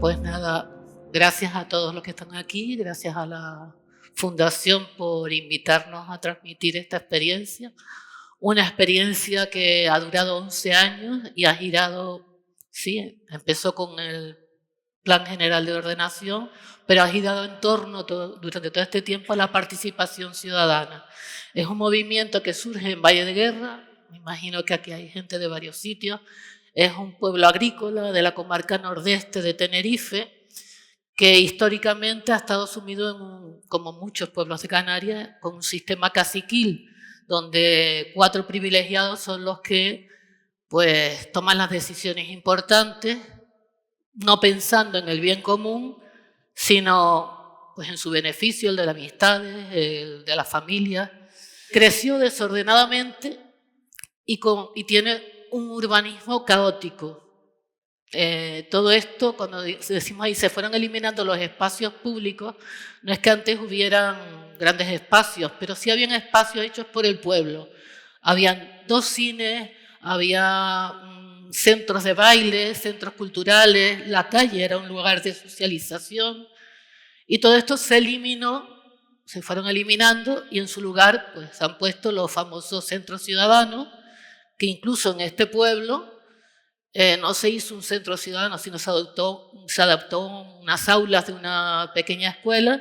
Pues nada, gracias a todos los que están aquí, gracias a la Fundación por invitarnos a transmitir esta experiencia. Una experiencia que ha durado 11 años y ha girado, sí, empezó con el Plan General de Ordenación, pero ha girado en torno durante todo este tiempo a la participación ciudadana. Es un movimiento que surge en Valle de Guerra, me imagino que aquí hay gente de varios sitios. Es un pueblo agrícola de la comarca nordeste de Tenerife, que históricamente ha estado sumido como muchos pueblos de Canarias, con un sistema caciquil, donde 4 privilegiados son los que pues, toman las decisiones importantes, no pensando en el bien común, sino pues, en su beneficio, el de las amistades, el de la familia. Creció desordenadamente y tiene un urbanismo caótico. Todo esto, cuando decimos ahí, se fueron eliminando los espacios públicos, no es que antes hubieran grandes espacios, pero sí habían espacios hechos por el pueblo. Habían 2 cines, había centros de baile, centros culturales, la calle era un lugar de socialización, y todo esto se eliminó, se fueron eliminando, y en su lugar pues, se han puesto los famosos centros ciudadanos, que incluso en este pueblo no se hizo un centro ciudadano, sino se adaptó unas aulas de una pequeña escuela,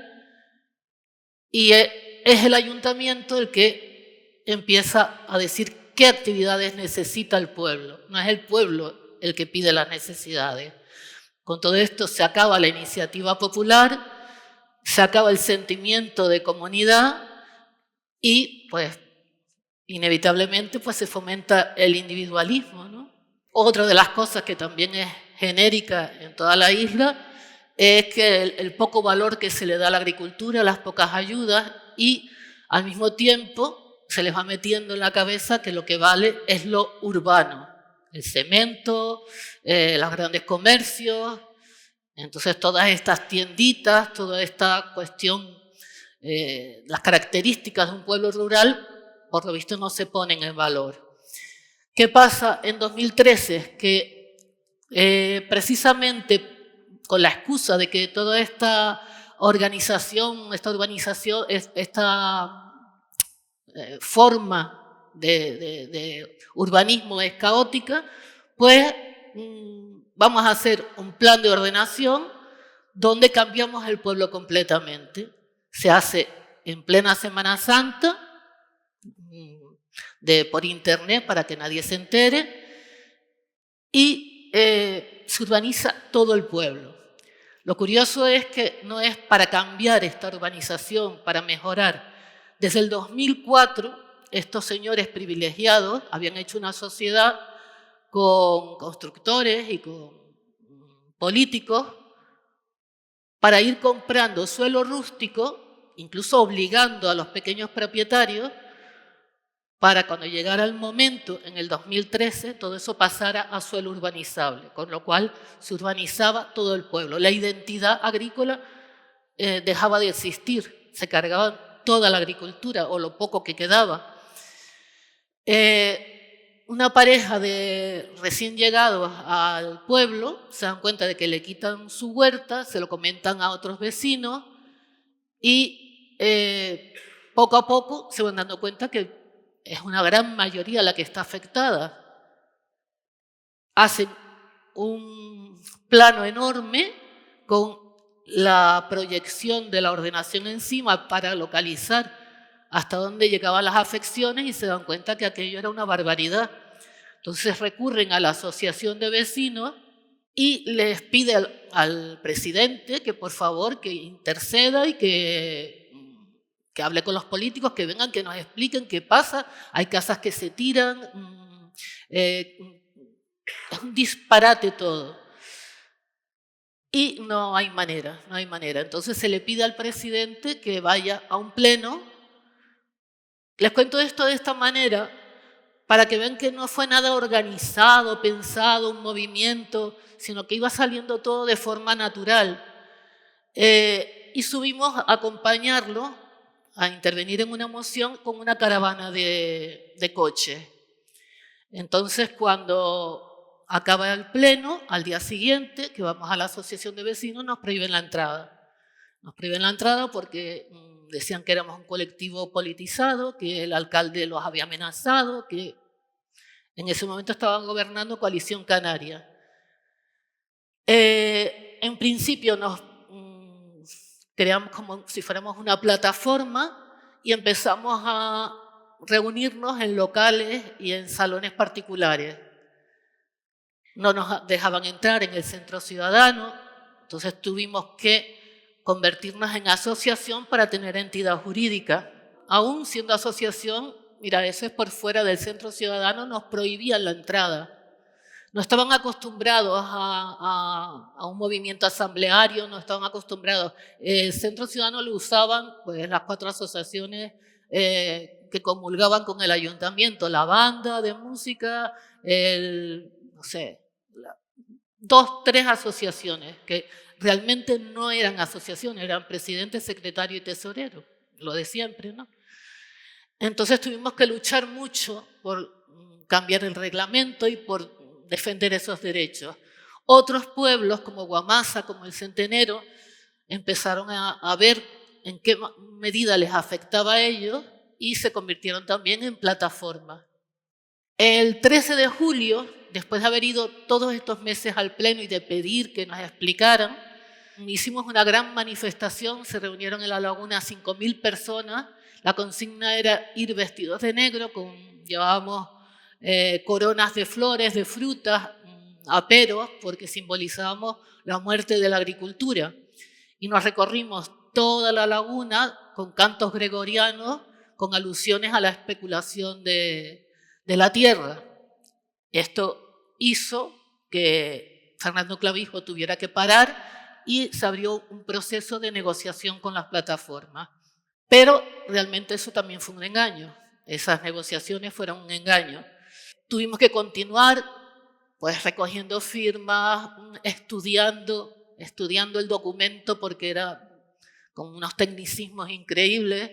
y es el ayuntamiento el que empieza a decir qué actividades necesita el pueblo. No es el pueblo el que pide las necesidades. Con todo esto se acaba la iniciativa popular, se acaba el sentimiento de comunidad y, pues, inevitablemente pues, se fomenta el individualismo, ¿no? Otra de las cosas que también es genérica en toda la isla es que el poco valor que se le da a la agricultura, las pocas ayudas, y al mismo tiempo se les va metiendo en la cabeza que lo que vale es lo urbano, el cemento, los grandes comercios. Entonces todas estas tienditas, toda esta cuestión, las características de un pueblo rural, por lo visto no se ponen en valor. ¿Qué pasa en 2013? Que precisamente con la excusa de que toda esta organización, esta urbanización, esta forma de urbanismo es caótica, pues vamos a hacer un plan de ordenación donde cambiamos el pueblo completamente. Se hace en plena Semana Santa, por internet para que nadie se entere, y se urbaniza todo el pueblo. Lo curioso es que no es para cambiar esta urbanización, para mejorar. Desde el 2004, estos señores privilegiados habían hecho una sociedad con constructores y con políticos para ir comprando suelo rústico, incluso obligando a los pequeños propietarios para cuando llegara el momento, en el 2013, todo eso pasara a suelo urbanizable, con lo cual se urbanizaba todo el pueblo. La identidad agrícola dejaba de existir, se cargaban toda la agricultura o lo poco que quedaba. Una pareja de recién llegados al pueblo se dan cuenta de que le quitan su huerta, se lo comentan a otros vecinos y poco a poco se van dando cuenta que es una gran mayoría la que está afectada. Hacen un plano enorme con la proyección de la ordenación encima para localizar hasta dónde llegaban las afecciones y se dan cuenta que aquello era una barbaridad. Entonces recurren a la asociación de vecinos y les pide al presidente que por favor que interceda y que hable con los políticos, que vengan, que nos expliquen qué pasa. Hay casas que se tiran, es un disparate todo. Y no hay manera. Entonces se le pide al presidente que vaya a un pleno. Les cuento esto de esta manera para que vean que no fue nada organizado, pensado, un movimiento, sino que iba saliendo todo de forma natural. Y subimos a acompañarlo, a intervenir en una moción con una caravana de coche. Entonces, cuando acaba el pleno, al día siguiente, que vamos a la asociación de vecinos, nos prohíben la entrada. Nos prohíben la entrada porque decían que éramos un colectivo politizado, que el alcalde los había amenazado, que en ese momento estaban gobernando Coalición Canaria. En principio nos creamos como si fuéramos una plataforma y empezamos a reunirnos en locales y en salones particulares. No nos dejaban entrar en el centro ciudadano, entonces tuvimos que convertirnos en asociación para tener entidad jurídica. Aún siendo asociación, mira, eso es por fuera del centro ciudadano, nos prohibían la entrada. No estaban acostumbrados a un movimiento asambleario, no estaban acostumbrados. El centro ciudadano lo usaban pues, las 4 asociaciones que comulgaban con el ayuntamiento, la banda de música, no sé, 2, 3 asociaciones que realmente no eran asociaciones, eran presidente, secretario y tesorero, lo de siempre, ¿no? Entonces tuvimos que luchar mucho por cambiar el reglamento y por defender esos derechos. Otros pueblos como Guamasa, como el Centenero, empezaron a ver en qué medida les afectaba a ellos y se convirtieron también en plataformas. El 13 de julio, después de haber ido todos estos meses al pleno y de pedir que nos explicaran, hicimos una gran manifestación, se reunieron en la laguna 5.000 personas. La consigna era ir vestidos de negro, llevábamos coronas de flores, de frutas, aperos, porque simbolizábamos la muerte de la agricultura. Y nos recorrimos toda la laguna con cantos gregorianos, con alusiones a la especulación de la tierra. Esto hizo que Fernando Clavijo tuviera que parar y se abrió un proceso de negociación con las plataformas. Pero realmente eso también fue un engaño. Esas negociaciones fueron un engaño. Tuvimos que continuar pues, recogiendo firmas, estudiando el documento porque era con unos tecnicismos increíbles.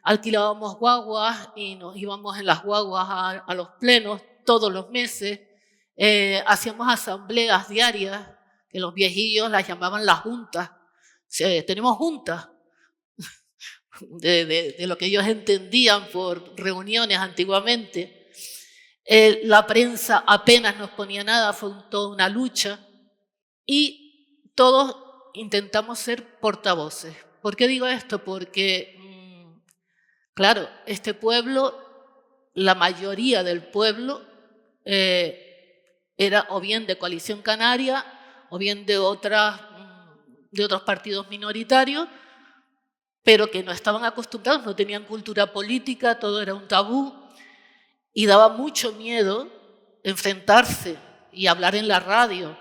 Alquilábamos guaguas y nos íbamos en las guaguas a los plenos todos los meses. Hacíamos asambleas diarias, que los viejillos las llamaban las juntas. Tenemos juntas de lo que ellos entendían por reuniones antiguamente. La prensa apenas nos ponía nada, fue toda una lucha. Y todos intentamos ser portavoces. ¿Por qué digo esto? Porque claro, este pueblo, la mayoría del pueblo era o bien de Coalición Canaria o bien de otros partidos minoritarios, pero que no estaban acostumbrados, no tenían cultura política, todo era un tabú y daba mucho miedo enfrentarse y hablar en la radio.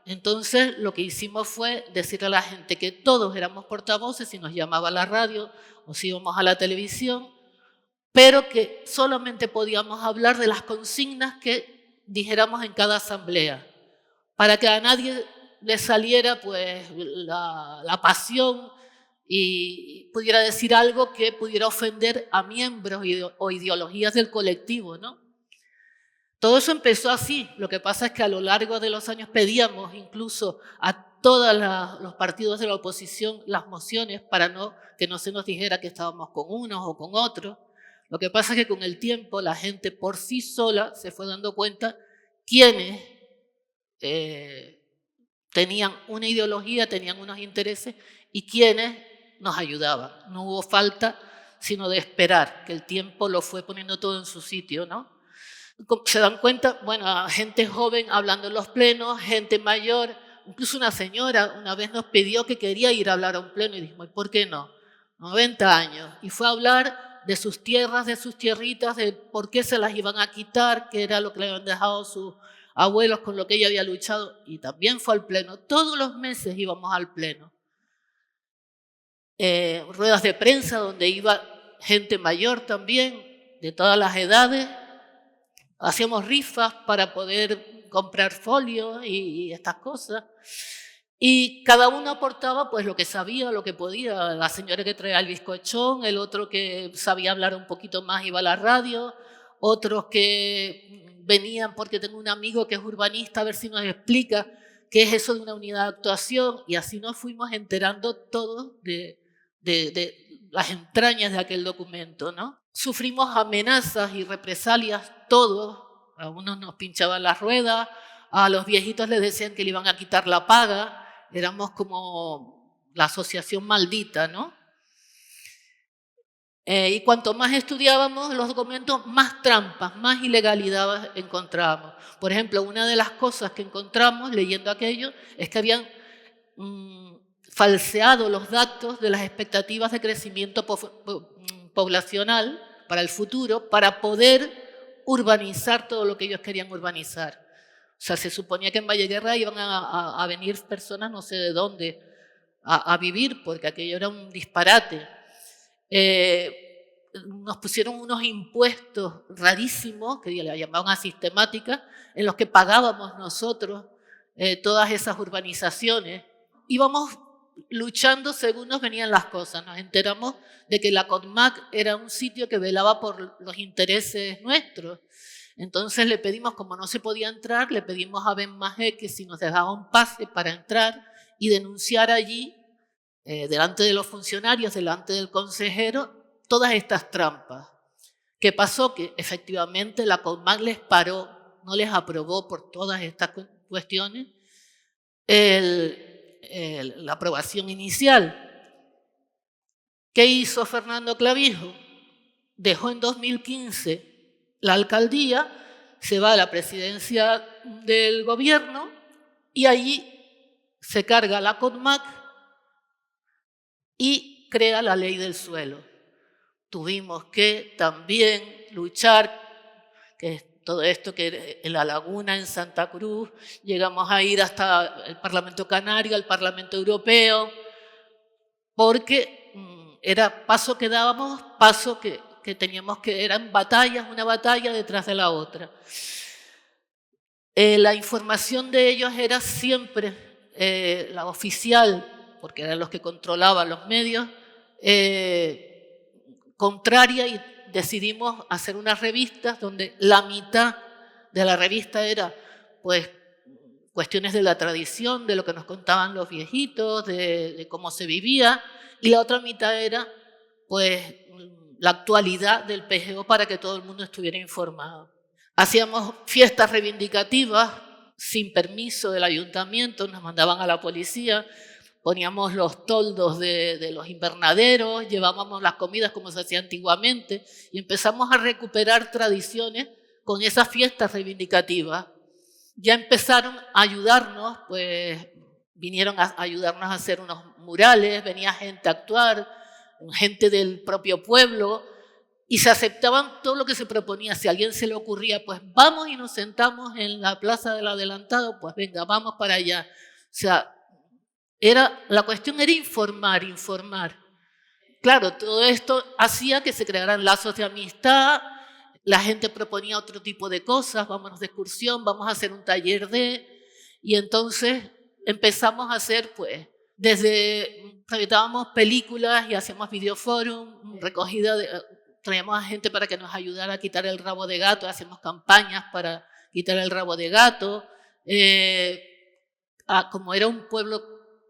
Entonces lo que hicimos fue decirle a la gente que todos éramos portavoces si nos llamaba a la radio o si íbamos a la televisión, pero que solamente podíamos hablar de las consignas que dijéramos en cada asamblea, para que a nadie le saliera pues, la pasión y pudiera decir algo que pudiera ofender a miembros o ideologías del colectivo, ¿no? Todo eso empezó así. Lo que pasa es que a lo largo de los años pedíamos incluso a todos los partidos de la oposición las mociones para que no se nos dijera que estábamos con unos o con otros. Lo que pasa es que con el tiempo la gente por sí sola se fue dando cuenta quiénes tenían una ideología, tenían unos intereses y quiénes nos ayudaban. No hubo falta sino de esperar, que el tiempo lo fue poniendo todo en su sitio, ¿no? Se dan cuenta, bueno, gente joven hablando en los plenos, gente mayor, incluso una señora una vez nos pidió que quería ir a hablar a un pleno y dijimos, ¿por qué no? 90 años. Y fue a hablar de sus tierras, de sus tierritas, de por qué se las iban a quitar, que era lo que le habían dejado sus abuelos, con lo que ella había luchado. Y también fue al pleno. Todos los meses íbamos al pleno. Ruedas de prensa donde iba gente mayor también, de todas las edades. Hacíamos rifas para poder comprar folio y estas cosas. Y cada uno aportaba pues lo que sabía, lo que podía. La señora que traía el bizcochón, el otro que sabía hablar un poquito más iba a la radio, otros que venían porque tengo un amigo que es urbanista, a ver si nos explica qué es eso de una unidad de actuación, y así nos fuimos enterando todos de las entrañas de aquel documento, ¿no? Sufrimos amenazas y represalias todos, a unos nos pinchaban las ruedas, a los viejitos les decían que le iban a quitar la paga, éramos como la asociación maldita, ¿no? Y cuanto más estudiábamos los documentos, más trampas, más ilegalidades encontrábamos. Por ejemplo, una de las cosas que encontramos leyendo aquello es que habían falseado los datos de las expectativas de crecimiento poblacional para el futuro para poder urbanizar todo lo que ellos querían urbanizar. O sea, se suponía que en Valleguerra iban a venir personas no sé de dónde a vivir, porque aquello era un disparate. Nos pusieron unos impuestos rarísimos, que le llamaban a sistemática, en los que pagábamos nosotros todas esas urbanizaciones. Íbamos luchando según nos venían las cosas. Nos enteramos de que la CONMAC era un sitio que velaba por los intereses nuestros. Entonces le pedimos, como no se podía entrar, le pedimos a BENMAGE que si nos dejaba un pase para entrar y denunciar allí, delante de los funcionarios, delante del consejero, todas estas trampas. ¿Qué pasó? Que efectivamente la CONMAC les paró, no les aprobó por todas estas cuestiones la aprobación inicial. ¿Qué hizo Fernando Clavijo? Dejó en 2015 la alcaldía, se va a la presidencia del gobierno y allí se carga la CONMAC y crea la ley del suelo. Tuvimos que también luchar, que es todo esto que en La Laguna, en Santa Cruz, llegamos a ir hasta el Parlamento Canario, el Parlamento Europeo, porque era paso que dábamos, paso que teníamos que, eran batallas, una batalla detrás de la otra. La información de ellos era siempre la oficial, porque eran los que controlaban los medios, contraria, y decidimos hacer unas revistas donde la mitad de la revista era pues cuestiones de la tradición, de lo que nos contaban los viejitos, de cómo se vivía, y la otra mitad era pues la actualidad del PGO para que todo el mundo estuviera informado. Hacíamos fiestas reivindicativas sin permiso del ayuntamiento, nos mandaban a la policía, poníamos los toldos de los invernaderos, llevábamos las comidas como se hacía antiguamente y empezamos a recuperar tradiciones con esas fiestas reivindicativas. Ya empezaron a ayudarnos, pues vinieron a ayudarnos a hacer unos murales, venía gente a actuar, gente del propio pueblo, y se aceptaban todo lo que se proponía. Si a alguien se le ocurría, pues vamos y nos sentamos en la Plaza del Adelantado, pues venga, vamos para allá. O sea, la cuestión era informar. Claro, todo esto hacía que se crearan lazos de amistad, la gente proponía otro tipo de cosas, vámonos de excursión, vamos a hacer un taller y entonces empezamos a hacer, pues, proyectábamos películas y hacíamos videoforum, recogida traíamos a gente para que nos ayudara a quitar el rabo de gato, hacíamos campañas para quitar el rabo de gato. Como era un pueblo,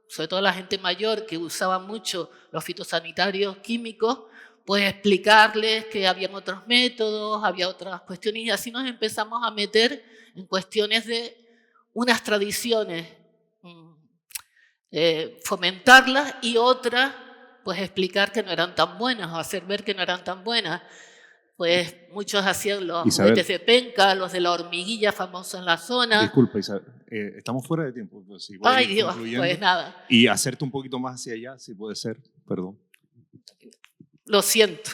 sobre todo la gente mayor, que usaba mucho los fitosanitarios químicos, pues explicarles que habían otros métodos, había otras cuestiones, y así nos empezamos a meter en cuestiones de unas tradiciones, fomentarlas, y otras, pues explicar que no eran tan buenas, o hacer ver que no eran tan buenas. Pues muchos hacían los juguetes de penca, los de la hormiguilla famosos en la zona. Disculpa, Isabel, estamos fuera de tiempo. Pues, si ay Dios, pues nada. Y hacerte un poquito más hacia allá, si puede ser, perdón. Lo siento.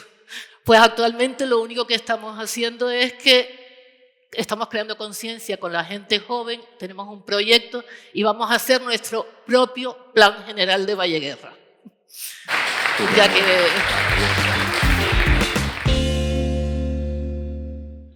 Pues actualmente lo único que estamos haciendo es que estamos creando conciencia con la gente joven, tenemos un proyecto y vamos a hacer nuestro propio Plan General de Valleguerra. Ya que